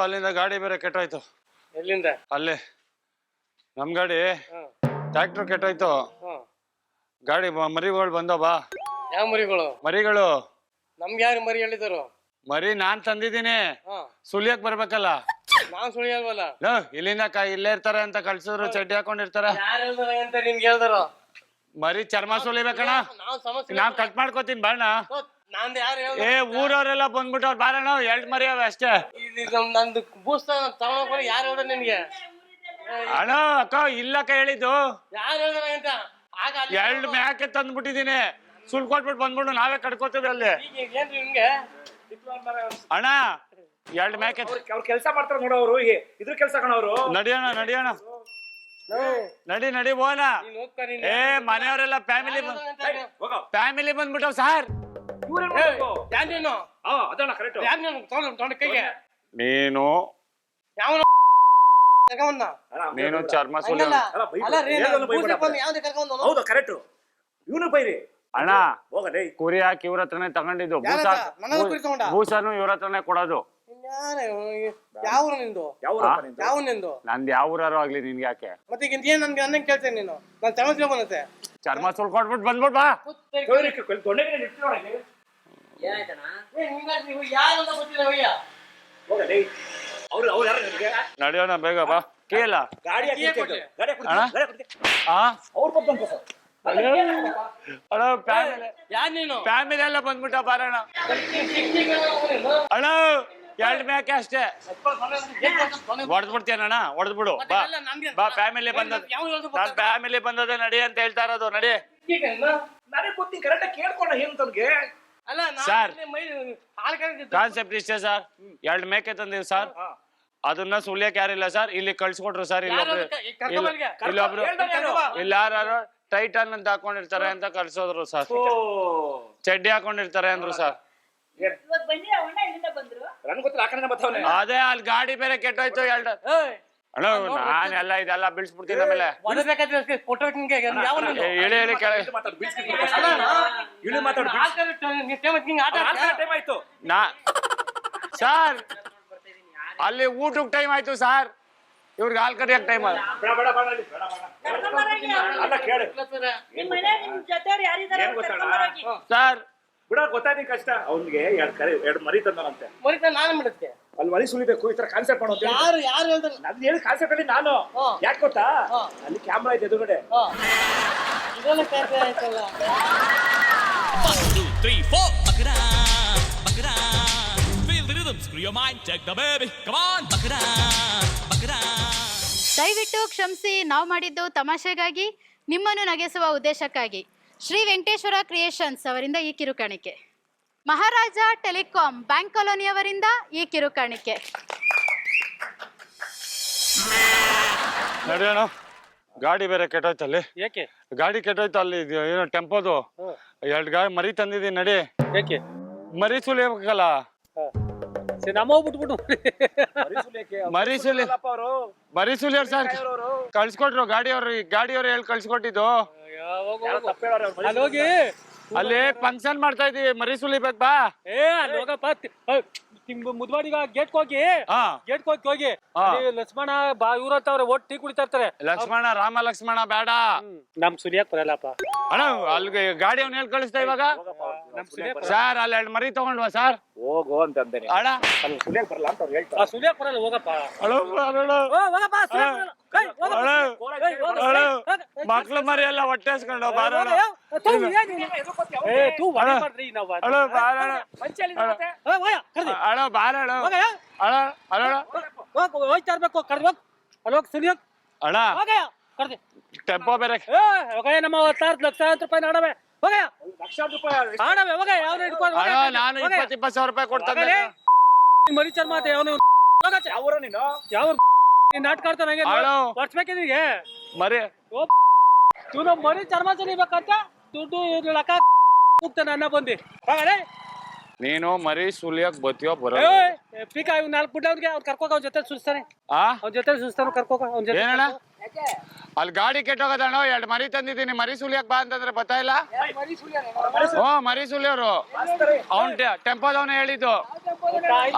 ಅಲ್ಲಿಂದ ಗಾಡಿ ಬೇರೆ ಕೆಟ್ಟೋಯ್ತು. ಎಲ್ಲಿಂದ? ಅಲ್ಲೇ ನಮ್ ಗಾಡಿ ಟ್ರ್ಯಾಕ್ಟರ್ ಕೆಟ್ಟೋಯ್ತು. ಗಾಡಿ ಮರಿಗಳು ಬಂದವ. ಯಾವ ಮರಿಗಳು? ಮರಿಗಳು ನಮ್ಗೆ ಯಾರು ಮರಿ ಹೇಳಿದರು? ಮರಿ ನಾನ್ ತಂದಿದ್ದೀನಿ. ಸುಲಿಯಕ್ ಬರ್ಬೇಕಲ್ಲ. ನಾನ್ ಸುಳಿಯಲ್ವಲ್ಲ. ಇಲ್ಲಿಂದ ಇಲ್ಲೇ ಇರ್ತಾರೆ ಅಂತ ಕಳ್ಸಿದ್ರು. ಚಡ್ಡಿ ಹಾಕೊಂಡಿರ್ತಾರ. ಯಾರು ಹೇಳ್ದಾರ ಅಂತ ನಿಮ್ಗೆ ಹೇಳ್ದಾರ? ಮರಿ ಚರ್ಮ ಸುಲಿಬೇಕಣ್ಣ. ನಾವ್ ಕಟ್ ಮಾಡ್ಕೋತೀನಿ ಬಾಣ. ನಂದು ಯಾರು ಏ ಊರವರೆಲ್ಲ ಬಂದ್ಬಿಟ್ಟವ್ರು ಬಾರಣ್ಣ. 2 ಮರಿ ಅವೆ ಅಷ್ಟೇ. ನಂದು ಬೂಸ್ತ ತಗೊಂಡ್ ಯಾರು ಹೇಳ್ದ ನಿನ್ಗೆ? ಅಣ್ಣ ಅಕ್ಕ ಇಲ್ಲಕ್ಕ ಹೇಳಿದ್ದು. ಯಾರು ಹೇಳ್ದಾರ ಅಂತ? 2 ಮ್ಯಾಕೆ ತಂದ್ಬಿಟ್ಟಿದೀನಿ. ಸುಲ್ ಕೊಟ್ಬಿಟ್ಟು ಬಂದ್ಬಿಟ್ಟು ನಾವೇ ಕಟ್ಕೋತೀವಿ ಅಲ್ಲಿ. ಏನ್ರಿ ನಿಮ್ಗೆ ಅಣ್ಣ 2 ಮ್ಯಾಕೆ ಅವ್ರ ಕೆಲಸ ಮಾಡ್ತಾರ ನೋಡ. ಅವರು ಇದ್ರ ಕೆಲಸ ಕಾಣವ್ರು. ನಡಿಯೋಣ ನಡಿ ಹೋಗೋಣ. ಏ ಮನೆಯವರೆಲ್ಲ ಫ್ಯಾಮಿಲಿ ಬಂದ್ಬಿಟ್ಟವ್ ಸಾರ್. ನೀನು ಚರ್ಮ ಹೌದು ಕರೆಕ್ಟ್. ಇವನು ಬೈರಿ ಅಣ್ಣ. ಕುರಿ ಹಾಕಿ ಇವ್ರ ಹತ್ರನೇ ತಗೊಂಡಿದ್ದು. ಭೂಸನು ಇವ್ರ ಹತ್ರನೇ ಕೊಡೋದು. ನಂದು ಯಾವ ಊರಾರು ಆಗ್ಲಿ ನಿನ್ಗೆ ಯಾಕೆ? ಮತ್ತೆ ಏನ್ ನನ್ಗೆ ಅನ್ನಂಗ್ ಕೇಳ್ತೇನೆ ನೀನು? ನಾನು ಚರ್ಮ ಬಂದತೆ. ಚರ್ಮ ಸುಲ್ಕೊಟ್ಬಿಟ್ಟು ಬಂದ್ಬಿಟ್ ಬಾ. ನಡಿಯೋಣ ಬೇಗ ಬಾ. ಕೇಳ ಫ್ಯಾಮಿಲಿ ಎಲ್ಲ ಬಂದ್ಬಿಟ್ಟ ಬಾರಣ. ಅಣ್ಣ 2 ಮ್ಯಾಕೆ ಅಷ್ಟೇ. ಹೊಡೆದ್ಬಿಡ್ತೀಯಣ್ಣ. ಹೊಡೆದ್ಬಿಡು ಬಾ ಬಾ. ಫ್ಯಾಮಿಲಿ ಬಂದದೆ ನಡಿ ಅಂತ ಹೇಳ್ತಾ ಇರೋದು. ನಡಿ ಸರ್. ಕಾನ್ಸೆಪ್ಟ್ ಇಷ್ಟೇ ಸರ್. 2 ಮೇಕೆ ತಂದಿವಿ ಸರ್. ಅದನ್ನ ಸುಲಿಯಕ್ ಯಾರಿಲ್ಲ ಸರ್. ಇಲ್ಲಿ ಕಳ್ಸಿಕೊಟ್ರು ಸರ್. ಇಲ್ಲೊಬ್ರು ಇಲ್ಲಿ ಯಾರು ಟೈಟನ್ ಅಂತ ಹಾಕೊಂಡಿರ್ತಾರೆ ಅಂತ ಕಳ್ಸೋದ್ರು ಸರ್. ಚಡ್ಡಿ ಹಾಕೊಂಡಿರ್ತಾರೆ ಅಂದ್ರು ಸರ್. ಅದೇ ಅಲ್ಲಿ ಗಾಡಿ ಬೇರೆ ಕೆಟ್ಟೋಯ್ತು. ಅಣ್ಣ ನಾನೆಲ್ಲ ಇದೆಲ್ಲ ಬಿಡಿಸ್ಬಿಡ್ತೀನಿ. ಆಮೇಲೆ ಸರ್ ಅಲ್ಲಿ ಊಟಕ್ಕೆ ಟೈಮ್ ಆಯ್ತು ಸರ್. ಇವ್ರಿಗೆ ಹಾಲ್ ಕರಿಯಕ್ ಟೈಮ್ ಆಯ್ತು ಸರ್. ಬಿಡ ಗೊತ್ತಾಯ್ತು ಕಷ್ಟ. ಅವ್ನಿಗೆ 2 ಮರಿ ತಂದನಂತೆ. ನಾನು ಬಿಡುತ್ತೆ ಅಲ್ಲಿ ಮರಿ ಸುಲಿಬೇಕು. ಈ ತರ ಕಾನ್ಸೆಪ್ಟ್ ಮಾಡೋದು ಯಾರು ಹೇಳಿದ್ರು? ನನ್ ಹೇಳಿ ಕಾನ್ಸೆಪ್ಟ್ ಅಲ್ಲಿ ನಾನು ಯಾಕೆ ಗೊತ್ತಾ? ಅಲ್ಲಿ ಕ್ಯಾಮ್ರಾ ಐತೆ ಎದುರುಗಡೆ. ಇದೆಲ್ಲ ಕ್ಯಾಮ್ರಾ ಆಯ್ತಲ್ಲ. 1 2 3 4 Bakra Bakra feel the rhythm screw your mind check the baby come on Bakra Bakra. ದಯವಿಟ್ಟು ಕ್ಷಮಿಸಿ. ನಾವು ಮಾಡಿದ್ದು ತಮಾಷೆಗಾಗಿ, ನಿಮ್ಮನ್ನು ನಗಿಸುವ ಉದ್ದೇಶಕ್ಕಾಗಿ. ಶ್ರೀ ವೆಂಕಟೇಶ್ವರ ಕ್ರಿಯೇಷನ್ಸ್ ಅವರಿಂದ ಈ ಕಿರುಕಾಣಿಕೆ. ಮಹಾರಾಜ ಟೆಲಿಕಾಂ ಬ್ಯಾಂಕ್ ಕಾಲೋನಿಯವರಿಂದ ಈ ಕಿರುಕಾಣಿಕೆ. ನಡೆಯೋಣ. ಗಾಡಿ ಬೇರೆ ಕೆಟ್ಟೋಯ್ತಲ್ಲಿ. ಯಾಕೆ ಗಾಡಿ ಕೆಟ್ಟೋಯ್ತು? ಅಲ್ಲಿ ಏನೋ ಟೆಂಪೋದು 2 ಗಾಡಿ ಮರಿ ತಂದಿದ್ದೀನಿ. ನಡಿ. ಯಾಕೆ? ಮರಿ ಸುಲಿಯಬೇಕಲ್ಲ. ಮರಿ ಸುಲಿಯೋರು ಸರ್ ಕಳ್ಸಿಕೊಟ್ರು. ಗಾಡಿಯವ್ರು ಹೇಳಿ ಕಳ್ಸಿಕೊಟ್ಟಿದ್ದು. ಅಲ್ಲಿ ಫಂಕ್ಷನ್ ಮಾಡ್ತಾ ಇದೀವಿ. ಮರಿ ಸುಲಿಬೇಕು ಬಾ. ಮುದ್ವಾಡಿಗ ಗೇಟ್ ಹೋಗಿ ಲಕ್ಷ್ಮಣ ಬಾ ಇವ್ರತ್ತವ್ರೆ ಒಟ್ಟು ಟೀ ಕುಡಿತಾ ಇರ್ತಾರೆ. ಲಕ್ಷ್ಮಣ ರಾಮ ಲಕ್ಷ್ಮಣ ಬೇಡ. ನಮ್ ಸುಲಿಯಕ್ ಬರಲ್ಲಪ್ಪ. ಅಣ್ಣ ಅಲ್ಲಿ ಗಾಡಿ ಅವ್ನ ಹೇಳಿ ಕಳಿಸ್ತಾ ಇವಾಗ ಸರ್. ಅಲ್ಲಿ 2 ಮರಿ ತಗೊಂಡ್ವಾ ಸರ್? ಹೋಗೋ ಅಂತ ಅಂದೇನೆ. ಅಣ್ಣ ಸುಲಿಯಕ್ ಬರಲ್ಲ ಅಂತ ಅವ್ರು ಹೇಳ್ತಾರೆ. ಸುಲಿಯಕ್ ಬರಲ್ಲ ಹೋಗಪ್ಪ. ಮಕ್ಳು ಮರಿ ಎಲ್ಲ ಹೊಟ್ಟೆ ಹಸ್ಕೊಂಡು ಬಾರೋಣ. ಹೋಯ್ತಾ ಇರ್ಬೇಕು. ಕರ್ದೋಗ್ ಅಲ್ಲೋಗ್ ಸುಲಿಯಕ್ ಅಣ್ಣ. ಟೆಂಪೋ ಬೇರೆ ನಮ್ಮ 16 ಲಕ್ಷ ರೂಪಾಯಿ ಆಡವೆ. ಆಡವೆ ನಾನು 20,000 ರೂಪಾಯಿ ಕೊಡ್ತೇನೆ. ಮರಿ ಚರ್ಮ ಯಾವ ನಾಟಕ ಆಡ್ತಾನೆ ವರ್ಷಬೇಕಿದೀಗೆ ಮರಿ ಮರಿ ಚರ್ಮ ಚಲಿಬೇಕಂತ ದುಡ್ಡು ಲೆಕ್ಕ ಹೋಗ್ತಾನೆ ಅನ್ನ ಬಂದಿ. ನೀನು ಮರಿ ಸುಲಿಯಕ್ ಬತ್ತಿಯೋ ಬರೋ ಪೀಕ 4 ಪುಟ್ಟ ಅವ್ರಿಗೆ ಅವ್ರು ಕರ್ಕೋಗ ಅವ್ನ ಜೊತೆ ಸುಸ್ತಾನೆ. ಅವ್ನ ಜೊತೆ ಸುಸ್ತಾನ ಕರ್ಕೋಗ. ಅಲ್ಲಿ ಗಾಡಿ ಕೆಟ್ಟೋಗದಣ್ಣ 2 ಮರಿ ತಂದಿದ್ದೀನಿ ಮರಿ ಸುಲಿಯಕ್ ಬಾ ಅಂತಂದ್ರೆ ಬರ್ತಾ ಇಲ್ಲ. ಮರಿ ಸುಲಿಯೋರು ಅವ್ನ್ ಟೆಂಪೋದವನು ಹೇಳಿದ್ದು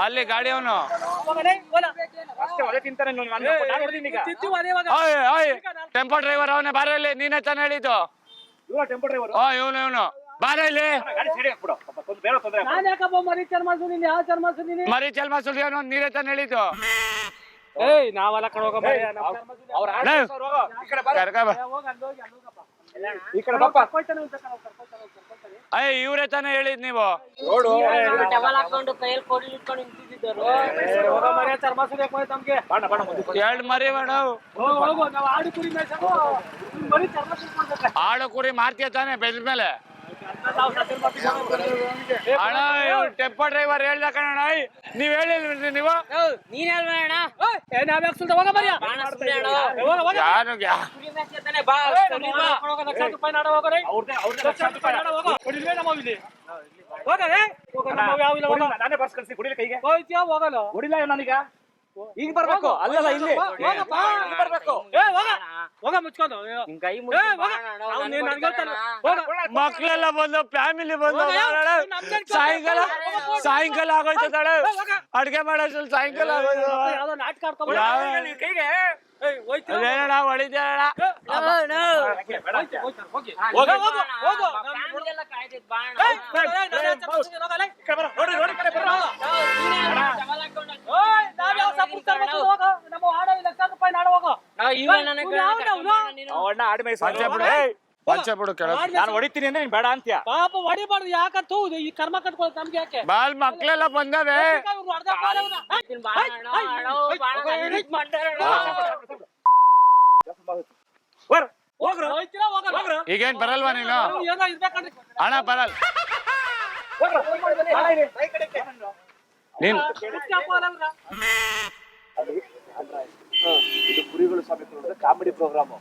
ಅಲ್ಲಿ ಗಾಡಿ ಅವನು. ಟೆಂಪೋ ಡ್ರೈವರ್ ಅವನೇ ಬಾರ ಇಲ್ಲಿ, ನೀನೇ ತಾನೇ ಹೇಳಿದ್ದು. ಇವನು ಬಾರ ಇಲ್ಲಿ. ಮರಿ ಚಲ್ಮ ಸುಲಿಯೋನು ನೀನೇ ತಾನೇ ಹೇಳಿದ್ದು. ನಾವೆಲ್ಲ ಇವ್ರೆ ತಾನೇ ಹೇಳಿದ್ ನೀವು. ಎರಡು ಮರಿ ಬೇಡ, ಆಡು ಕುರಿ ಮಾರ್ತೀಯ ತಾನೆ ಬೆಳೆದ ಮೇಲೆ. ಅಣ್ಣ ಟೆಂಪೋ ಡ್ರೈವರ್ ಹೇಳ್ದ ಕಣ, ನೀವ್ ಹೇಳಿಲ್ರಿ ನೀವು. ಈಗ ಬರ್ಬೇಕು ಅಲ್ಲಲ್ಲ ಇಲ್ಲಿ ಬರ್ಬೇಕು. ಮಕ್ಳೆಲ್ಲ ಬಂದು ಫ್ಯಾಮಿಲಿ ಬಂದು ಸಾಯಂಕಾಲ ಆಗೋಯ್ತದಾಳೆ. ಅಡ್ಗೆ ಮಾಡೋಷ್ಟು ಸಾಯಂಕಾಲ ಆಗೋಯ್ತು. ಅದೇನಣ್ಣ ಹೊಡಿದ್ಯಾಣ. ಪಂಚೆ ಬಿಡು ಕೆಳಗೆ. ನಾನು ಹೊಡಿತೀನಿ ಅಂದ್ರೆ ನೀನ್ ಬೇಡ ಅಂತ್ಯ. ಪಾಪ ಹೊಡಿಬಾರ್ದು, ಯಾಕಂತ ಈ ಕರ್ಮ ಕಟ್ಕೊಳ್ಳೋದು ನಮ್ಗೆ ಯಾಕೆ? ಬಾಲ್ ಮಕ್ಳೆಲ್ಲ ಬಂದವೆ. ಈಗೇನ್ ಬರಲ್ವಾ ನೀನು? ಅಣ್ಣ ಬರಲ್ ನೀನ್. ಇದು ಕುರಿಗಳು ಸಮೇತ ಕಾಮಿಡಿ ಪ್ರೋಗ್ರಾಮ್.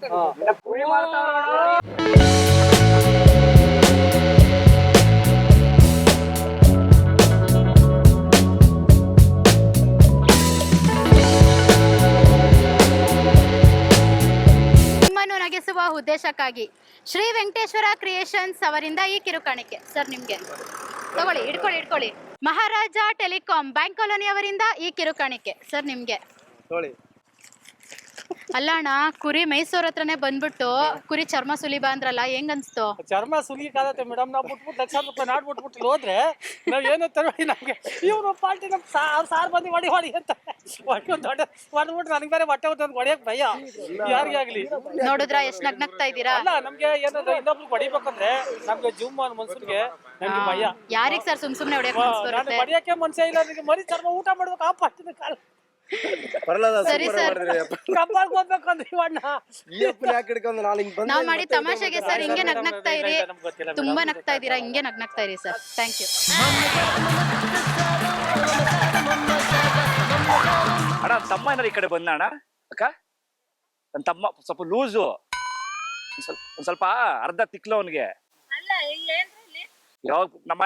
ನಿಮ್ಮನ್ನು ನಗಿಸುವ ಉದ್ದೇಶಕ್ಕಾಗಿ ಶ್ರೀ ವೆಂಕಟೇಶ್ವರ ಕ್ರಿಯೇಷನ್ಸ್ ಅವರಿಂದ ಈ ಕಿರುಕಾಣಿಕೆ ಸರ್ ನಿಮ್ಗೆ. ತಗೊಳ್ಳಿ, ಇಟ್ಕೊಳ್ಳಿ. ಮಹಾರಾಜ ಟೆಲಿಕಾಂ ಬ್ಯಾಂಕ್ ಕಾಲೋನಿ ಅವರಿಂದ ಈ ಕಿರುಕಾಣಿಕೆ ಸರ್ ನಿಮ್ಗೆ. ಅಲ್ಲ ಅಣ್ಣ, ಕುರಿ ಮೈಸೂರ್ ಹತ್ರನೇ ಬಂದ್ಬಿಟ್ಟು ಕುರಿ ಚರ್ಮ ಸುಲಿಬಾ ಅಂದ್ರಲ್ಲ, ಹೆಂಗ್ ಅನ್ಸ್ತು? ಚರ್ಮ ಸುಲಿಕಾಗತ್ತೆ ಮೇಡಮ್. ನಾವು ಬಿಟ್ಬಿಟ್ಟು ಲಕ್ಷಾಂತರ ರೂಪಾಯಿ ನಾಡ್ ಬಿಟ್ಬಿಟ್ಟು ಹೋದ್ರೆ ನಾವ್ ಏನು ತಗೊಳ್ಳಿ, ನಮ್ಗೆ ಇವ್ರು ಪಾರ್ಟಿ ನಮ್ ಸಾರ್ ಬಂದು ಹೊಡಿ ಅಂತ ದೊಡ್ಡ ಹೊಡ್ಬಿಟ್ರೆ ನನಗೆ ಬೇರೆ ಹೊಟ್ಟೆ ಹೊಡಿಯಕ್ ಭಯ ಯಾರಿಗೆ ಆಗ್ಲಿ. ನೋಡಿದ್ರ ಎಷ್ಟ್ ನಗ್ನಗ್ತಾ ಇದ್ದೀರಾ? ಅಲ್ಲ, ನಮ್ಗೆ ಏನಾದ್ರು ಇನ್ನೊಬ್ರು ಹೊಡಿಬೇಕಂದ್ರೆ ನಮ್ಗೆ ಜುಮ್ ಮನ್ಸನ್ಗೆ ನಮ್ಗೆ ಭಯ. ಯಾರಿಗ್ ಸರ್ ಸುಮ್ನೆ ಹೊಡಿಯಕ್ ಹೊಡಿಯಕ್ಕೆ ಮನ್ಸ ಇಲ್ಲ. ನನಗೆ ಮರಿ ಚರ್ಮ ಊಟ ಮಾಡ್ಬೇಕು ಆ ಪಾರ್ಟಿನ ಕಾಲ. ಸರಿ ಸರ್, ನಾವ್ ಮಾಡಿ ತಮಾಷೆಗೆ ಸರ್ ಹಿಂಗೆ ನಗ್ನಗ್ತಾ ಇರಿ. ತುಂಬಾ ನಗ್ತಾ ಇದೀರಾ, ಹಿಂಗೆ ನಗ್ನಗ್ತಾ ಇರಿ ಸರ್. Thank you. ಅಣ್ಣ ತಮ್ಮ ಏನಾರ ಈ ಕಡೆ ಬಂದ ಅಣ್ಣ. ಅಕ್ಕ ನನ್ನ ತಮ್ಮ ಸ್ವಲ್ಪ ಲೂಸು, ಒಂದ್ ಸ್ವಲ್ಪ ಅರ್ಧ ತಿಕ್ಲು ಅವನಿಗೆ. ಯಾವಾಗ ನಮ್ಮ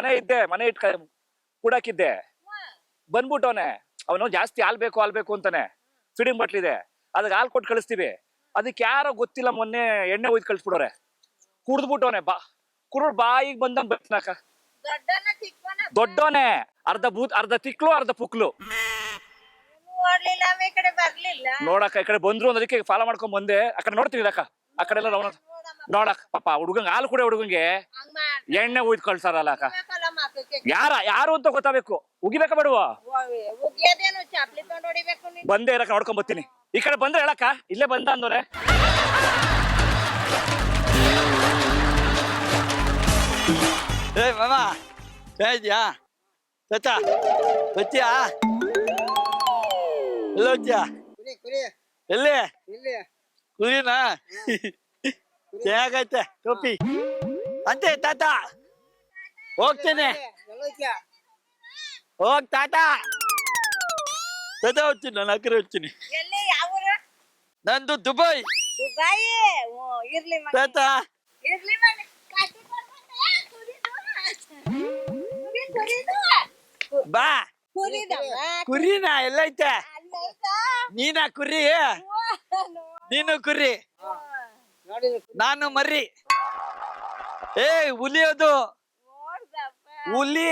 ಮನೆ ಇಟ್ ಕೂಡಾಕಿದ್ದೆ, ಬಂದ್ಬಿಟ್ಟವನೆ. ಅವನು ಜಾಸ್ತಿ ಹಾಲ್ ಬೇಕು ಅಂತಾನೆ. ಫೀಡಿಂಗ್ ಬಟ್ಲಿದೆ, ಅದಕ್ಕೆ ಹಾಲು ಕೊಟ್ಟು ಕಳಿಸ್ತೀವಿ. ಅದಕ್ಕೆ ಯಾರೋ ಗೊತ್ತಿಲ್ಲ ಮೊನ್ನೆ ಎಣ್ಣೆ ಒಯ್ದು ಕಳಿಸ್ಬಿಡೋರೆ. ಕುಡ್ದ್ಬಿಟ್ಟವನೆ ಕುರುಡ್ ಬಾಯಿಗೆ ಬಂದಂಗ್ ಬರ್ತನಕ. ದೊಡ್ಡವನೇ, ಅರ್ಧ ತಿಕ್ಲು ಅರ್ಧ ಪುಕ್ಲು. ನೋಡಕ್ಕ ಈ ಕಡೆ ಬಂದ್ರು ಅದಕ್ಕೆ ಫಾಲೋ ಮಾಡ್ಕೊಂಡ್ ಬಂದೆ. ಆ ಕಡೆ ನೋಡ್ತೀನಿ ಅಕ್ಕ, ಆ ಕಡೆ ಎಲ್ಲ ನೋಡಕ್ ಪಾಪ ಹುಡುಗಂಗ ಹಾಲು ಕುಡಿಯೋ ಹುಡುಗಂಗೆ ಎಣ್ಣೆ ಒಯ್ದು ಕಳ್ಸಾರಲ್ಲ ಅಕ್ಕ. ಯಾರು ಅಂತ ಗೊತ್ತಾಗಬೇಕು. ಉಗಿಬೇಕಾ ಬೇಡುವ? ಬಂದೇ ಇರಕ್ಕ, ನೋಡ್ಕೊಂಡ್ ಬರ್ತೀನಿ. ಈ ಕಡೆ ಬಂದ್ರೆ ಹೇಳಕ್ಕ, ಇಲ್ಲೇ ಬಂದ ಅಂದವ್ರೆ. ಮಾಮ ಇದೆಯಾ ತಚ್ಚಾ ಬಚ್ಚಿಯಾ? ಎಲ್ಲ ಹೋಗ್ತೀಯಾ? ಎಲ್ಲಿ ಕುರಿನಾ? ಹೇಗೈತೆ ಟೋಪಿ ಅಂತೆ ತಾತ? ಹೋಗ್ತೇನೆ, ಹೋಗ್ ತಾತ. ತಾತ ಹೋಗ್ತೀನಿ, ನಾನು ಅಕ್ಕರೆ ಹೋಗ್ತೀನಿ. ನಂದು ದುಬೈ. ತಾತ ಬಾ. ಕುರಿನಾ? ಎಲ್ಲೈತೆ? ನೀನಾ ಕುರಿ? ನೀನು ಕುರಿ? ನಾನು ಮರ್ರಿ. ಏ ಹುಲಿ ಅದು, ಹುಲಿ.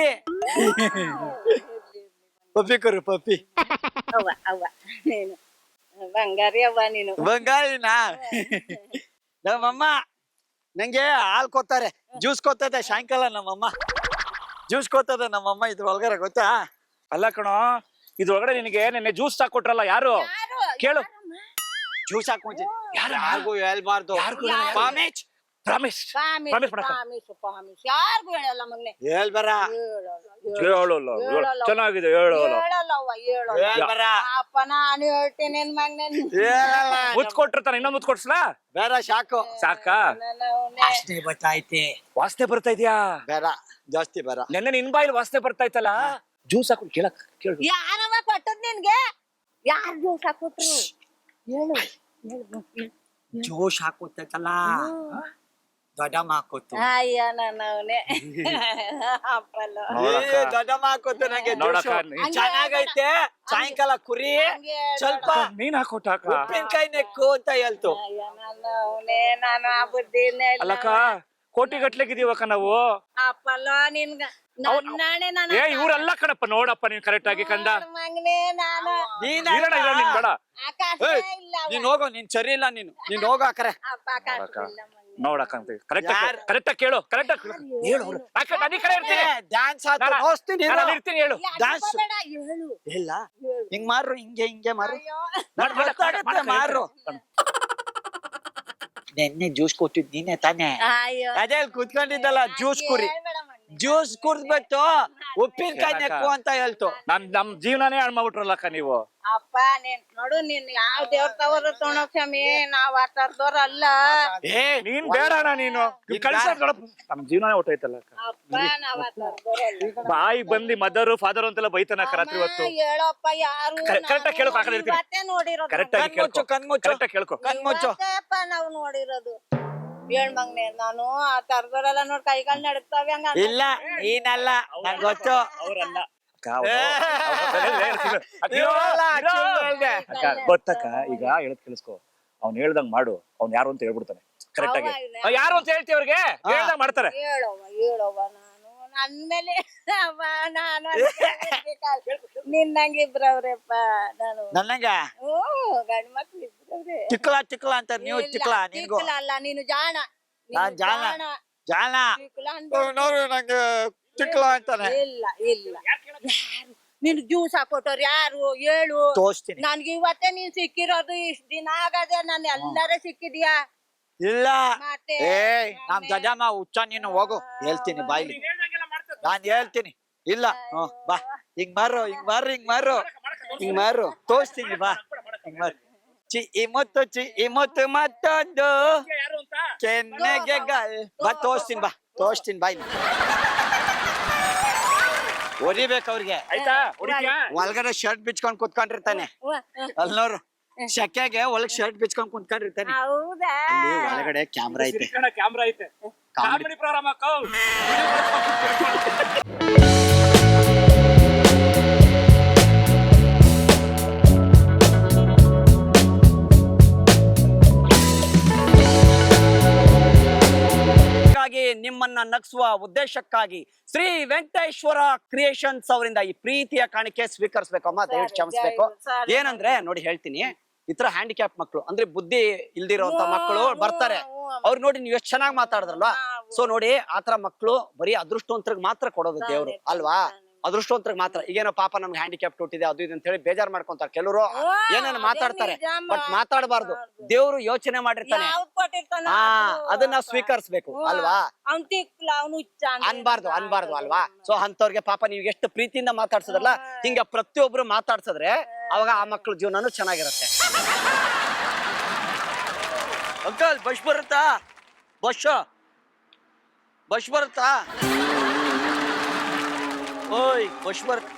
ಪಪ್ಪಿ ಕೊರು, ಪಪ್ಪಿ. ಅವ್ವ ಅವ್ವ ನೀನು ಬಂಗಾರಿ ಅವ್ವ ನೀನು. ಬಂಗಾಳಿನಾ? ನಮ್ಮಮ್ಮ ನಂಗೆ ಹಾಲ್ ಕೊತ್ತಾರೆ, ಜ್ಯೂಸ್ ಕೊತ್ತದೆ ಸಾಯಂಕಾಲ. ನಮ್ಮಮ್ಮ ಜ್ಯೂಸ್ ಕೊತ್ತದೆ ನಮ್ಮಮ್ಮ ಇದ್ರ ಒಳಗಡೆ, ಗೊತ್ತಾ? ಅಲ್ಲ ಕಣೋ, ಇದ್ರೊಳಗಡೆ ನಿನಗೆ ನಿನ್ನೆ ಜ್ಯೂಸ್ ಹಾಕೊಟ್ರಲ್ಲ, ಯಾರು ಕೇಳು. ಜ್ಯೂಸ್ ಹಾಕೊಂಡಿ ಯಾರಿಗೂ ಹೇಳ್ಬಾರ್ದು. ಪಾಮೇಚ್ ಪ್ರಾಮಿಸ್ ಪ್ರಾಮಿಸ್ ಮಾಡಕ. ಯಾರಿಗೂ ಹೇಳಲ್ಲ ಮಗನೆ. ಹೇಳ್ಬರ, ಹೇಳಲ್ಲ, ಚೆನ್ನಾಗಿದೆ, ಹೇಳಲ್ಲ. ಹೇಳಲ್ಲವ್ವ ಹೇಳಲ್ಲ. ಹೇಳ್ಬರ. ಅಪ್ಪ ನಾನು ಹೇಳ್ತೀನಿ ಮಗನೆ. ಹೇಳಲ್ಲ. ಮುತ್ ಕೊಟ್ಟಿರ್ತಾನೆ, ಇನ್ನೊಂದು ಮುತ್ ಕೊಡ್ಸಲಾ? ಬೇಡ, ಸಾಕು. ಸಾಕಾ? ವಾಸನೆ ಬರ್ತಾಯ್ತೆ. ವಾಸನೆ ಬರ್ತಾ ಇದೆಯಾ? ಬೇಡ, ಜಾಸ್ತಿ ಬೇಡ. ನೆನ್ನೆ ನಿನ್ ಬಾಯಿಲ್ ವಾಸನೆ ಬರ್ತಾ ಇತ್ತಲ್ಲ, ಜ್ಯೂಸ್ ಹಾಕೊಂಡು ಕೇಳಕ್ ಕೇಳು. ಯಾರವ ಕೊಟ್ಟದ್ ನಿನ್ಗೆ? ಯಾರು ಜ್ಯೂಸ್ ಹಾಕೊಟ್ರು? ಹೇಳು. ಜೋಶ್ ಹಾಕೋತಲ್ಲ, ದೊಡ್ಡಮ್ಮ ಹಾಕೋತು. ಅಯ್ಯ ನನ್ನವನೇ ಅಪ್ಪಲ್ಲ. ದೊಡ್ಡಮ್ಮ ಹಾಕೋತು ನಂಗೆ. ನೋಡಕ್ಕ ಚೆನ್ನಾಗೈತೆ, ಸಾಯಂಕಾಲ ಕುರಿ ಸ್ವಲ್ಪ ನೀನ್ ಹಾಕೊಟ್ಟಾಕ ಉಪ್ಪಿನಕಾಯಿ ನೆಕ್ಕು ಅಂತ ಹೇಳ್ತು. ಅಯ್ಯ ನನ್ನವನೇ, ನಾನು ಆ ಬುದ್ಧಿನೇ ಇಲ್ಲ. ಅಲ್ಲಕ್ಕ, ಕೋಟಿ ಗಟ್ಲೆಗಿದೀವಕ್ಕ ನಾವು. ಅಪ್ಪಲ್ಲ ನಿನ್ಗ ನಾನೇ ನಾನು ಏ ಇವರೆಲ್ಲ ಕಣಪ್ಪ, ನೋಡಪ್ಪ ನೀನ್ ಕರೆಕ್ಟ್ ಆಗಿ ಕಂದ. ಮಗನೇ ನಾನು ಇರೋಣ ನೀನ್ ಬೇಡ. ಆಕಾಶ ಇಲ್ಲ ನೀನ್ ಹೋಗೋ, ನೀನ್ ಸರಿ ಇಲ್ಲ. ನೀನ್ ಹೋಗೋ ಆಕರೆ. ಅಪ್ಪ ಆಕಾಶ ಇಲ್ಲ ಮಗನೇ. ನೋಡಕ್ಕ ಅಂತ ಕರೆಕ್ಟ್ ಆಗಿ ಕೇಳು, ಕರೆಕ್ಟ್ ಆಗಿ ಹೇಳು. ನಾನೇ ಕರೆ ಇರ್ತೀನಿ, ಡ್ಯಾನ್ಸ್ ಆತ ನೋಡ್ತೀನಿ, ನಾನು ಇರ್ತೀನಿ, ಹೇಳು. ಡ್ಯಾನ್ಸ್ ಬೇಡ ಹೇಳು. ಇಲ್ಲ, ಹಿಂಗ್ ಮಾರು, ಹಿಂಗೆ ಮಾರು. ಮಾಡು. ಮಾರು. ನೆನ್ನೆ ಜ್ಯೂಸ್ ಕೊಟ್ಟಿದ್ ನೀನೆ ತಾನೆ? ಅಯ್ಯೋ ಅದೇ ಕೂತ್ಕೊಂಡಿದ್ದಲ್ಲ, ಜ್ಯೂಸ್ ಕುರಿ. ಹೇಳ್ಬೇಡ ಮಗನೇ. ಜ್ಯೂಸ್ ಕುಡ್ದ್ಬಿಟ್ಟು ಉಪ್ಪಿನಕಾಯಿ ನೆಕ್ಕು ಅಂತ ಹೇಳ್ತು. ನಮ್ ಜೀವನಾನೇ ಹಾಳು ಮಾಡ್ಬಿಟ್ರಲ್ಲಕ್ಕ ನೀವು. ಅಪ್ಪ ನೀನ್ ನೋಡು, ನೀನ್ ಯಾವ ದೇವ್ರ ತವರು ತೋಣ ಸ್ವಾಮಿ, ನಾವ್ ಆ ತರದವ್ರಲ್ಲ. ಏ ನೀನ್ ಬೇಡ ಅಣ್ಣ, ನೀನು ನಮ್ ಜೀವನಾನೇ ಹೊಟ್ಟೈತಲ್ಲ. ಅಪ್ಪ ನಾವ್ ಆ ತರದವ್ರಲ್ಲ. ಬಾಯಿ ಬಂದಿ ಮದರ್ ಫಾದರ್ ಅಂತೆಲ್ಲ ಬೈತಾನಕ್ಕ ರಾತ್ರಿ ಹೊತ್ತು. ಹೇಳಪ್ಪ ಯಾರು? ಕರೆಕ್ಟ್ ಆಗಿ ಕೇಳು, ಆ ಕಡೆ ಇರ್ತೀನಿ. ಇವತ್ತೇ ನೋಡಿರೋದು. ಕರೆಕ್ಟ್ ಆಗಿ ಕೇಳ್ಕೊ, ಕರೆಕ್ಟ್ ಆಗಿ ಕೇಳ್ಕೊ. ಕಣ್ಮುಚ್ಚು. ಇವತ್ತೇಪ್ಪ ನಾವು ನೋಡಿರೋದು. ಹೇಳ್ ಮಗ್ನೆ, ನಾನು ಆ ತರದವ್ರೆಲ್ಲ ನೋಡ್ ಕೈಗಳು ನಡುಕ್ತಾವೆ ಹಂಗ. ಇಲ್ಲ, ನೀನಲ್ಲ, ನಂಗ್ ಗೊತ್ತು. ಅವ್ರಲ್ಲ ಹೇಳಲ್ಲ, ಗೊತ್ತಕ್ಕ. ಈಗ ಹೇಳದ್ ಕೇಳಿಸ್ಕೊ, ಅವ್ನ್ ಹೇಳ್ದಂಗ್ ಮಾಡು. ಅವ್ನ್ ಯಾರು ಅಂತ ಹೇಳ್ಬಿಡ್ತಾನೆ ಕರೆಕ್ಟ್ ಆಗಿ. ಯಾರು ಅಂತ ಹೇಳ್ತೀವಿ ಅವ್ರಿಗೆ, ಹೇಳ್ದಂಗ್ ಮಾಡ್ತಾರೆ. ಹೇಳವ್ವ ನಾನು ನನ್ ಮೇಲೆ ಅವ್ವ ನಾನು ನಿನ್ನಂಗಿಬ್ರವ್ರೆಪ್ಪ. ನಾನು ನನ್ನಂಗ ಗಂಡ್ ಮಕ್ಳು ಇಬ್ರವ್ರೆ. ತಿಕ್ಲ ಅಂತ ನೀವು ತಿಕ್ಲ. ನಿನ್ಗೂ ತಿಕ್ಲ ಅಲ್ಲ, ನೀನು ಜಾಣ. ನಾನ್ ಜಾಣ. ಜಾಣ ತಿಕ್ಲ ಅಂತ ನೋಡು, ನಂಗೆ ತಿಕ್ಲ ಅಂತಾನೆ. ಇಲ್ಲ ಇಲ್ಲ. ಯಾರು ನಿನ್ ಜ್ಯೂಸ್ ಹಾಕೊಟ್ಟವ್ರು ಯಾರು ಹೇಳು? ತೋರಿಸ್ತೀನಿ. ನನ್ಗೆ ಇವತ್ತೇ ನೀನ್ ಸಿಕ್ಕಿರೋದು. ಇಷ್ಟ ದಿನ ಆಗದೆ ನಾನು ಎಲ್ಲಾರೇ ಸಿಕ್ಕಿದ್ಯಾ? ಇಲ್ಲ, ಮತ್ತೆ ಏ ನಮ್ ದೊಡ್ಡಮ್ಮ ಹುಚ್ಚ, ನೀನು ಹೋಗು. ಹೇಳ್ತೀನಿ ಬಾಯ್ಲಿ, ನಾನ್ ಹೇಳ್ತೀನಿ. ಇಲ್ಲ, ಬಾ, ಹಿಂಗ್ ಮಾರು, ಹಿಂಗ್ ಮಾರು, ಹಿಂಗ್ ಮಾರು, ಹಿಂಗ್ ಮಾರು. ತೋರಿಸ್ತೀನಿ, ಬಾ, ಹಿಂಗ್ ಮಾರು. ಇಮತ್ತು ಮತ್ತೊಂದು ಕೆನ್ನೆಗೆ ಬಾ, ತೋರಿಸ್ತೀನಿ ಬಾಯ್ಲಿ. ಹೊಡಿಬೇಕು ಅವ್ರಿಗೆ. ಆಯ್ತಾ? ಹೊಡಿತ್ಯಾ? ಒಳಗಡೆ ಶರ್ಟ್ ಬಿಚ್ಕೊಂಡ್ ಕುತ್ಕೊಂಡಿರ್ತಾನೆ. ಅಲ್ಲಿ ನೋಡು, ಶೆಕೆಗೆ ಒಳಗ್ ಶರ್ಟ್ ಬಿಚ್ಕೊಂಡ್ ಕುತ್ಕೊಂಡಿರ್ತಾನೆ. ಹೌದಾ? ಅಲ್ಲಿ ಒಳಗಡೆ ಕ್ಯಾಮ್ರಾ ಐತೆ. ಕ್ಯಾಮ್ರಾ ಐತೆ. ಕಾಮಿಡಿ ಪ್ರೋಗ್ರಾಮ್ ಹಾಕೋ. ನಿಮ್ಮನ್ನ ನಗಿಸುವ ಉದ್ದೇಶಕ್ಕಾಗಿ ಶ್ರೀ ವೆಂಕಟೇಶ್ವರ ಕ್ರಿಯೇಷನ್ಸ್ ಅವರಿಂದ ಈ ಪ್ರೀತಿಯ ಕಾಣಿಕೆ ಸ್ವೀಕರಿಸಬೇಕಮ್ಮ, ದಯವಿಟ್ಟು ಕ್ಷಮಿಸಬೇಕು. ಏನಂದ್ರೆ ನೋಡಿ ಹೇಳ್ತೀನಿ, ಈ ತರ ಹ್ಯಾಂಡಿಕ್ಯಾಪ್ ಮಕ್ಕಳು ಅಂದ್ರೆ ಬುದ್ಧಿ ಇಲ್ದಿರೋಂತ ಮಕ್ಕಳು ಬರ್ತಾರೆ. ಅವ್ರು ನೋಡಿ ನೀವು ಎಷ್ಟು ಚೆನ್ನಾಗಿ ಮಾತಾಡಿದ್ರಲ್ವಾ. ಸೊ ನೋಡಿ, ಆತರ ಮಕ್ಕಳು ಬರೀ ಅದೃಷ್ಟವಂತರಿಗೆ ಮಾತ್ರ ಕೊಡೋದು ದೇವ್ರು ಅಲ್ವಾ. ಅದೃಷ್ಟವಂತರಿಗೆ ಮಾತ್ರ. ಈಗೇನೋ ಪಾಪ ನಮ್ಗೆ ಹ್ಯಾಂಡಿಕ್ಯಾಪ್ ಹುಟ್ಟಿದೆ ಅದು ಇದು ಅಂತ ಹೇಳಿ ಬೇಜಾರ್ ಮಾಡ್ಕೊಂತಾರೆ ಕೆಲವರು, ಏನೇನು ಮಾತಾಡ್ತಾರೆ. ಬಟ್ ಮಾತಾಡಬಾರ್ದು. ದೇವ್ರು ಯೋಚನೆ ಮಾಡಿರ್ತಾನೆ, ಅದನ್ನ ಸ್ವೀಕರಿಸ್ಬೇಕು ಅಲ್ವಾ. ಅನ್ಬಾರ್ದು ಅಲ್ವಾ. ಸೊ ಅಂತವ್ರಿಗೆ ಪಾಪ ನೀವು ಎಷ್ಟು ಪ್ರೀತಿಯಿಂದ ಮಾತಾಡ್ಸೋದಲ್ಲ, ಹಿಂಗ ಪ್ರತಿಯೊಬ್ರು ಮಾತಾಡ್ಸಿದ್ರೆ ಅವಾಗ ಆ ಮಕ್ಳ ಜೀವನನು ಚೆನ್ನಾಗಿರುತ್ತೆ. ಅಂಕಲ್ ಬಸ್ ಬರುತ್ತಾ? ಬಸ್ ಬರುತ್ತಾ? ಓಯ್,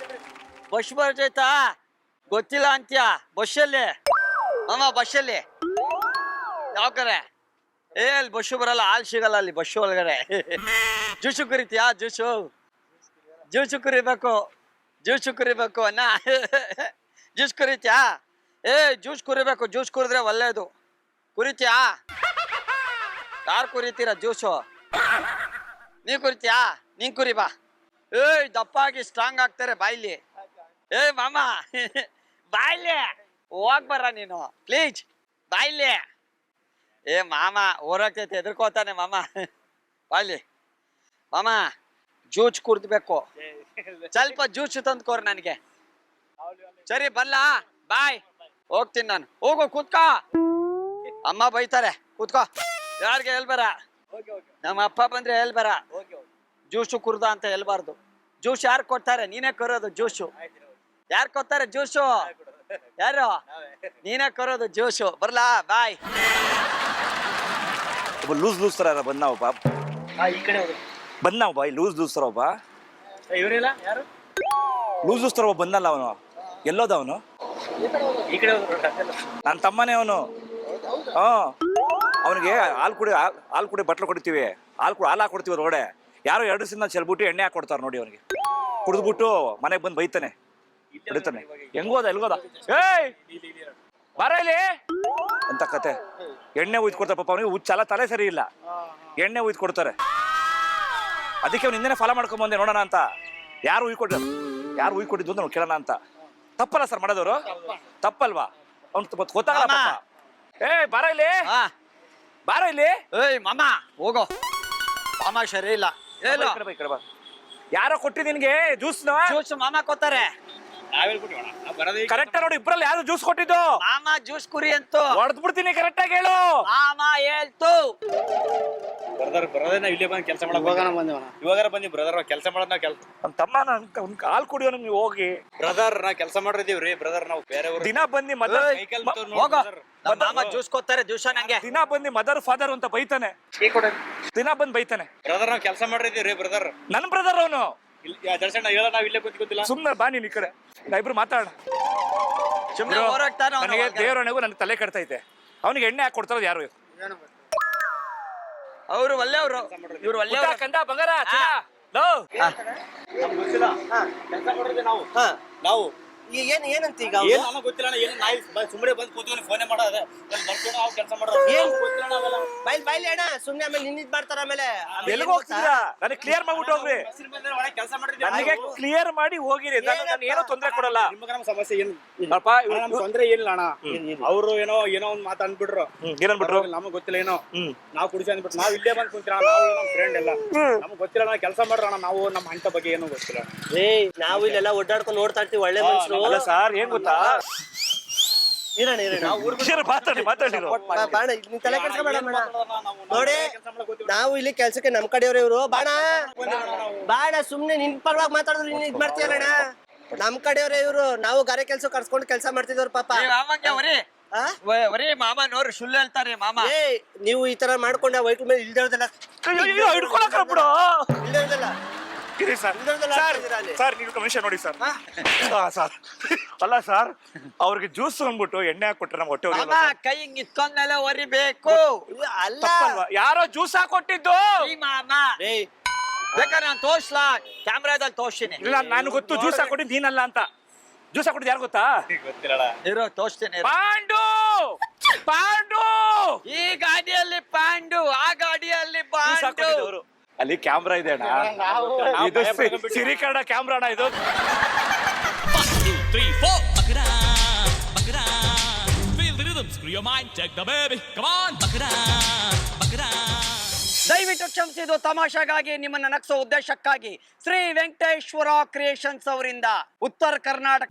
ಬಸ್ ಬರ್ತೈತಾ? ಗೊತ್ತಿಲ್ಲ ಅಂತ್ಯಾ? ಬಸ್ಸಲ್ಲಿ ಮಾಮ, ಬಸ್ಸಲ್ಲಿ ಯಾವ ಕಡೆ? ಅಲ್ಲಿ ಬಸ್ಸು ಬರಲ್ಲ, ಹಾಲು ಸಿಗಲ್ಲ ಅಲ್ಲಿ ಬಸ್ಸು ಒಳಗಡೆ. ಜ್ಯೂಸು ಕುರಿತೀಯಾ? ಜ್ಯೂಸು ಕುರಿಬೇಕು ಅಣ್ಣ. ಜ್ಯೂಸ್ ಕುರಿತ್ಯಾ? ಜ್ಯೂಸ್ ಕುರಿಬೇಕು. ಜ್ಯೂಸ್ ಕುರಿದ್ರೆ ಒಳ್ಳೇದು. ಕುರಿತ್ಯಾ? ಯಾರು ಕುರಿತೀರಾ ಜ್ಯೂಸು? ನೀ ಕುರಿತೀಯಾ? ನೀನ್ ಕುರಿ ಬಾ. ಏಯ್ ದಪ್ಪಾಗಿ ಸ್ಟ್ರಾಂಗ್ ಆಗ್ತಾರೆ ಬಾಯ್ಲಿ. ಏಯ್ ಮಾಮ ಬಾಯ್ಲಿ ಹೋಗ್ ಬರ ನೀನು ಪ್ಲೀಸ್ ಬಾಯ್ಲಿ. ಏ ಮಾಮ ಹೊರಗ್ತೈತೆ ಎದ್ರಕೋತಾನೆ ಮಾಮ. ಬಾಯ್ಲಿ ಮಾಮ ಜ್ಯೂಸ್ ಕುಡ್ದ್ಬೇಕು, ಸ್ವಲ್ಪ ಜ್ಯೂಸ್ ತಂದ್ಕೋರ್ ನನಗೆ. ಸರಿ ಬಲ್ಲ ಬಾಯ್, ಹೋಗ್ತೀನಿ ನಾನು. ಹೋಗು ಕೂತ್ಕೋ, ಅಮ್ಮ ಬೈತಾರೆ ಕೂತ್ಕೋ. ಯಾರಿಗೆ ಹೇಳ್ಬೇರ, ನಮ್ಮ ಅಪ್ಪ ಬಂದ್ರೆ ಹೇಳ್ಬೇರ ಜ್ಯೂಸು ಕುರ್ದ ಅಂತ ಹೇಳ್ಬಾರ್ದು. ಜ್ಯೂಸ್ ಯಾರು ಕೊಡ್ತಾರೆ? ನೀನೇ ಕರೋದು ಜ್ಯೂಸು. ಯಾರು ಕೊಡ್ತಾರೆ ಜ್ಯೂಸು? ಯಾರು? ನೀನೇ ಕರೋದು ಜ್ಯೂಸು. ಬರ್ಲಾ ಬಾಯ್. ಒಬ್ಬ ಲೂಸ್ ತರ ಬಂದಾವ ಬಾ, ಈ ಕಡೆ ಹೋಗಿ ಬಂದಾವ ಬಾಯ್. ಲೂಸ್ ತರ ಒಬ್ಬ ಇವರಿಲ್ಲ ಯಾರು ಲೂಸ್ ತರ ಒಬ್ಬ ಬಂದಲ್ಲ. ಅವನು ಎಲ್ಲೋದ ಅವನು? ಈ ಕಡೆ ಹೋದ್ರು. ನನ್ನ ತಮ್ಮನೇ ಅವನು. ಅವನಿಗೆ ಹಾಲು ಕುಡಿ ಬಟ್ಲು ಕೊಡ್ತೀವಿ, ಹಾಲು ಹಾಕೊಡ್ತೀವಿ ರೋಡೆ. ಯಾರೋ 2 ದಿವಸದಿಂದ ಚೆಲ್ಬಿಟ್ಟು ಎಣ್ಣೆ ಹಾಕೊಡ್ತಾರೆ ನೋಡಿ. ಅವನಿಗೆ ಕುಡಿದ್ಬಿಟ್ಟು ಮನೆಗೆ ಬಂದು ಬೈತಾನೆ, ಹೊಡಿತಾನೆ. ಎಲ್ಗೋದ ಏಯ್ ಬಾರ ಇಲ್ಲಿ ಅಂತ ಕತೆ. ಎಣ್ಣೆ ಉಯ್ದು ಕೊಡ್ತಾರೆ ಪಾಪ ಅವನಿಗೆ. ಹುಚ್ಚಲ್ಲ, ತಲೆ ಸರಿ ಇಲ್ಲ, ಎಣ್ಣೆ ಉಯ್ದು ಕೊಡ್ತಾರೆ. ಅದಕ್ಕೆ ಅವ್ನು ಹಿಂದೆ ಫಾಲೋ ಮಾಡ್ಕೊಂಡ್ ಬಂದೆ ನೋಡೋಣ ಅಂತ. ಯಾರು ಉಯ್ಕೊಟ್ಟಿದ್ದು ಅಂತ ನಾವು ಕೇಳೋಣ ಅಂತ. ತಪ್ಪಲ್ಲ ಸರ್ ಮಾಡೋದವರು? ತಪ್ಪಲ್ವಾ? ಅವ್ನು ಗೊತ್ತಾಗಲ್ಲ. ಏಯ್ ಬಾರ ಇಲ್ಲಿ, ಬಾರ ಇಲ್ಲಿ. ಏಯ್ ಮಾಮ ಹೋಗೋ, ಮಾಮ ಸರಿ ಇಲ್ಲ. ಯಾರೋ ಕೊಟ್ಟಿ ನಿನ್ಗೆ ಜ್ಯೂಸ್? ಜ್ಯೂಸ್ ಮಾಮ ಕೊಡ್ತಾರೆ. ಕರೆಕ್ಟ್ ನೋಡಿ, ಇಬ್ರಲ್ಲಿ ಯಾರು ಜ್ಯೂಸ್ ಕೊಟ್ಟಿದ್ದು? ಮಾಮ ಜ್ಯೂಸ್ ಕುರಿ ಅಂತೂ ಹೊಡೆದ್ ಬಿಡ್ತೀನಿ. ಕರೆಕ್ಟ್ ಆಗಿ ಹೇಳು. ಮಾಮ ಹೇಳ್ತು. ಬ್ರದರ್ ಇಲ್ಲೇ ಬಂದು ಕೆಲಸ ಮಾಡಕ್ ಇವಾಗ ಬಂದಿ ಬ್ರದರ್ ಕೆಲಸ ಮಾಡೋದ್ ನಾವ್ ಕೆಲಸ. ನನ್ನ ತಮ್ಮ ಅವ್ನ್ ಹಾಲು ಕುಡಿಯೋ ನೀವು ಹೋಗಿ. ಬ್ರದರ್ ನಾ ಕೆಲಸ ಮಾಡಿದೀವ್ರಿ ಬ್ರದರ್. ನಾವು ಬೇರೆ ದಿನ ಬಂದಿ ಮದರ್ ಹೋಗೋ, ನಮ್ಮ ಮಾಮ ಜ್ಯೂಸ್ ಕೊಡ್ತಾರೆ. ಜ್ಯೂಸ ನಂಗೆ ದಿನ ಬಂದಿ ಮದರ್ ಫಾದರ್ ಅಂತ ಬೈತಾನೆ. ದಿನ ಬಂದ್ ಬೈತಾನೆ. ಬ್ರದರ್ ನಾವ್ ಕೆಲಸ ಮಾಡಿದೀವ್ರಿ ಬ್ರದರ್. ನನ್ ಬ್ರದರ್ ಅವನು. ದರ್ಶನ ಹೇಳ, ನಾವ್ ಇಲ್ಲೇ ಕೂತಿಲ್ಲ. ಸುಮ್ನೆ ಬಾ ನೀನ್ ಈ ಕಡೆ, ಇಬ್ರು ಮಾತಾಡೋಣ. ಸುಮ್ಮನೆ ಹೊರಗ್ತಾನ. ನನಗೆ ದೇವರನೆಗೂ ನನ್ ತಲೆ ಕೆಡ್ತೈತೆ. ಅವನಿಗೆ ಎಣ್ಣೆ ಹಾಕಿ ಕೊಡ್ತಾರ ಯಾರು? ಅವರು ಒಳ್ಳೆಯವರು, ಇವ್ರು ಒಳ್ಳೆಯವರು. ಕಂದ ಬಂಗಾರ ನಾವು ಏನಂತ ಈಗ ಏನ್ ನನಗ್ ಗೊತ್ತಿಲ್ಲ. ಏನ್ ನಾಯಿ ಸುಮ್ಮನೆ ಬಂದ್ ಕೂತ್ಕೊಂಡು ಫೋನೇ ಮಾಡೋದು ಕೆಲಸ ಮಾಡೋದು. ಬೈಲ್ ಅಣ್ಣ ಸುಮ್ನೆ ಆಮೇಲೆ ನಿನ್ನಿದ್ ಮಾಡ್ತಾರ. ಆಮೇಲೆ ಎಲ್ಲಿಗೆ ಹೋಗ್ತಿದ್ದೀರಾ? ನನಗೆ ಕ್ಲಿಯರ್ ಮಾಡ್ಬಿಟ್ಟು ಹೋಗ್ರಿ. ಕೆಲಸ ಮಾಡಿದ್ವಿ. ನನಗೆ ಕ್ಲಿಯರ್ ಮಾಡಿ ಹೋಗಿರಿ. ನಾನು ಏನೋ ತೊಂದರೆ ಕೊಡಲ್ಲ. ನಿಮ್ಗೆ ನಮ್ ಸಮಸ್ಯೆ ಏನು ಅಪ್ಪ ತೊಂದ್ರೆ ಏನಿಲ್ಲ ಅಣ್ಣ. ಅವ್ರು ಏನೋ ಒಂದ್ ಮಾತು ಅಂದ್ಬಿಟ್ರು. ಏನನ್ಬಿಟ್ರು? ನಮಗ್ ಗೊತ್ತಿಲ್ಲ ಏನೋ ನಾವ್ ಕುಡಿಸಿ ಅಂದ್ಬಿಟ್ಟು ನಾವ್ ಇಲ್ಲೇ ಬಂದ್ ಕುಂತೀರ. ನಾವು ನಮ್ ಫ್ರೆಂಡ್ ಎಲ್ಲ ನಮಗ್ ಗೊತ್ತಿಲ್ಲ. ನಾವು ಕೆಲಸ ಮಾಡ್ರಣ. ನಾವು ನಮ್ಮ ಹಂತ ಬಗ್ಗೆ ಏನೋ ಗೊತ್ತಿಲ್ಲ. ನಾವು ಇಲ್ಲೆಲ್ಲ ಓಡಾಡ್ಕೊಂಡು ನೋಡ್ತಾ ಇರ್ತೀವಿ. ಒಳ್ಳೆ ಮನುಷ್ಯರು. ಅಲ್ಲ ಸರ್, ಏನ್ ಗೊತ್ತಾ? ಮಾತಾಡಿ ತಲೆ ಕೆಲ್ಸ ಬೇಡ ನೋಡಿ. ನಾವು ಇಲ್ಲಿ ಕೆಲ್ಸಕ್ಕೆ ನಮ್ ಕಡೆಯವ್ರ ಇವ್ರು. ಬಾಣ ಸುಮ್ನೆ ನಿನ್ ಪರವಾಗಿ ಮಾತಾಡಿದ್ರು ನೀನ್ ಇದ್ ಮಾಡ್ತೀಯಲ್ಲಣ್ಣ. ನಮ್ ಕಡೆಯವ್ರ ಇವ್ರು. ನಾವು ಗಾರೆ ಕೆಲ್ಸ ಕರ್ಸ್ಕೊಂಡು ಕೆಲಸ ಮಾಡ್ತಿದವ್ರು ಪಾಪ. ಮಾಮ ನೋಡ್ರಿ ಸುಳ್ಳು ಹೇಳ್ತಾರೆ ಮಾಮ. ನೀವು ಈ ತರ ಮಾಡ್ಕೊಂಡ ವೈಟ್ ಮೇಲೆ ಇಲ್ದಿರೋದಲ್ಲ. ಸರ್ ನೀವು ಮನುಷ್ಯ ನೋಡಿ ಸರ್. ಸರ್ ಅಲ್ಲ ಸರ್, ಅವ್ರಿಗೆ ಜ್ಯೂಸ್ ಅಂದ್ಬಿಟ್ಟು ಎಣ್ಣೆ ಹಾಕೊಟ್ರೆ ನಮ್ಗೆ ಹೊಟ್ಟೆ ಹೋಗಿಲ್ಲ. ಕೈ ಹಿಂಗ್ ಇಟ್ಕೊಂಡ್ಮೇಲೆ ಒರಿಬೇಕು. ಅಲ್ಲ, ಯಾರೋ ಜ್ಯೂಸ್ ಹಾಕೊಟ್ಟಿದ್ದು ಮಾಮ. ಬೇಕಾದ್ರೆ ನಾನು ತೋರ್ಸ್ಲಾ? ಕ್ಯಾಮ್ರಾದಲ್ಲಿ ತೋರ್ಸ್ತೀನಿ. ಇಲ್ಲ, ನಾನು ಗೊತ್ತು ಜ್ಯೂಸ್ ಹಾಕೊಟ್ಟಿದ್ದು ನೀನಲ್ಲ ಅಂತ. ಜ್ಯೂಸ್ ಹಾಕೊಟ್ಟಿದ್ದು ಯಾರು ಗೊತ್ತಾ? ಇರೋ ತೋರ್ಸ್ತೀನಿ. ಪಾಂಡು ಈ ಗಾಡಿಯಲ್ಲಿ ಪಾಂಡು, ಆ ಗಾಡಿಯಲ್ಲಿ ಪಾಂಡು. ಅಲ್ಲಿ ಕ್ಯಾಮ್ರಾ ಇದೆ ಅಣ್ಣ. ಇದು ಸಿರಿಕರಣ ಕ್ಯಾಮ್ರಾ ಅಣ್ಣ ಇದು. 1, 2, 3, 4 Bakra, Bakra. Feel the rhythm, screw your mind, check the baby. Come on, Bakra, Bakra. ದಯವಿಟ್ಟು ಕ್ಷಮಿಸಿದ್ದು ತಮಾಷೆಗಾಗಿ, ನಿಮ್ಮನ್ನ ನಗಿಸೋ ಉದ್ದೇಶಕ್ಕಾಗಿ ಶ್ರೀ ವೆಂಕಟೇಶ್ವರ ಕ್ರಿಯೇಷನ್ಸ್ ಅವರಿಂದ ಉತ್ತರ ಕರ್ನಾಟಕ